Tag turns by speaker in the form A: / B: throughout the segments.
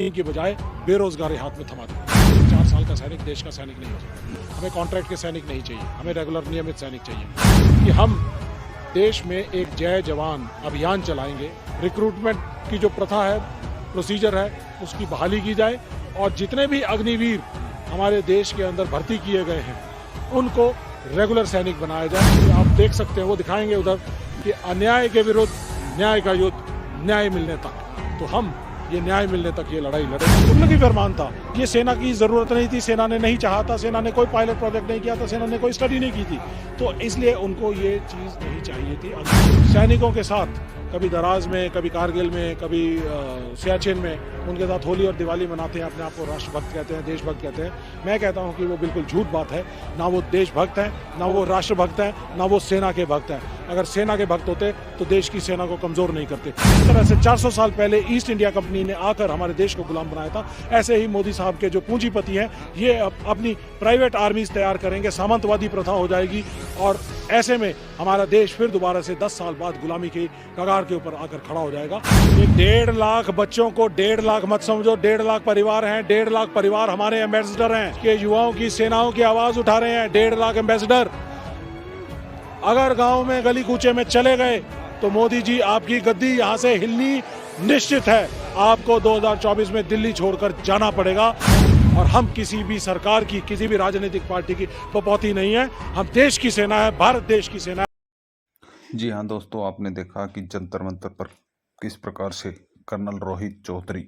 A: की बजाय बेरोजगारी हाथ में थमा दी। 4 साल का सैनिक देश का सैनिक नहीं हो सकता। हमें कॉन्ट्रैक्ट के सैनिक नहीं चाहिए, हमें रेगुलर नियमित सैनिक चाहिए कि हम देश में एक जय जवान अभियान चलाएंगे। रिक्रूटमेंट की जो प्रथा है, प्रोसीजर है, उसकी बहाली की जाए और जितने भी अग्निवीर हमारे देश के अंदर भर्ती किए गए हैं उनको रेगुलर सैनिक बनाया जाए। तो आप देख सकते हैं, वो दिखाएंगे उधर कि अन्याय के विरुद्ध न्याय का युद्ध, न्याय मिलने तक। तो हम ये न्याय मिलने तक ये लड़ाई लड़े। उन लोग की फरमान था, ये सेना की जरूरत नहीं थी, सेना ने नहीं चाहा था, सेना ने कोई पायलट प्रोजेक्ट नहीं किया था, सेना ने कोई स्टडी नहीं की थी, तो इसलिए उनको ये चीज नहीं चाहिए थी। सैनिकों के साथ कभी दराज में, कभी कारगिल में, कभी सियाचिन में उनके साथ होली और दिवाली मनाते हैं, अपने आप को राष्ट्रभक्त कहते हैं, देशभक्त कहते हैं। मैं कहता हूं कि वो बिल्कुल झूठ बात है। ना वो देशभक्त हैं, ना वो राष्ट्रभक्त हैं, ना वो सेना के भक्त हैं। अगर सेना के भक्त होते तो देश की सेना को कमजोर नहीं करते। इस तरह से 400 साल पहले ईस्ट इंडिया कंपनी ने आकर हमारे देश को गुलाम बनाया था, ऐसे ही मोदी साहब के जो पूंजीपति हैं ये अपनी प्राइवेट आर्मीज तैयार करेंगे, सामंतवादी प्रथा हो जाएगी और ऐसे में हमारा देश फिर दोबारा से 10 साल बाद गुलामी की कगार के ऊपर आकर खड़ा हो जाएगा। ये 1.5 लाख बच्चों को 1.5 लाख मत समझो, 1.5 लाख परिवार हैं। 1.5 लाख परिवार हमारे एम्बेसडर हैं कि युवाओं की, सेनाओं की आवाज उठा रहे हैं। 1.5 लाख एम्बेसडर अगर गांव में गली कूचे में चले गए तो मोदी जी आपकी गद्दी यहां से हिलनी निश्चित है। आपको 2024 में दिल्ली छोड़कर जाना पड़ेगा और हम किसी भी सरकार की, किसी भी राजनीतिक पार्टी की पपौती नहीं है। हम देश की सेना है, भारत देश की सेना है।
B: जी हाँ दोस्तों, आपने देखा कि जंतर मंतर पर किस प्रकार से कर्नल रोहित चौधरी,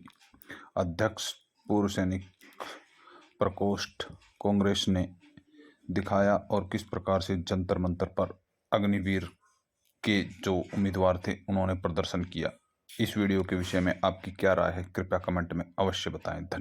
B: अध्यक्ष पूर्व सैनिक प्रकोष्ठ कांग्रेस ने दिखाया और किस प्रकार से जंतर मंतर पर अग्निवीर के जो उम्मीदवार थे उन्होंने प्रदर्शन किया। इस वीडियो के विषय में आपकी क्या राय है, कृपया कमेंट में अवश्य बताएं। धन्यवाद।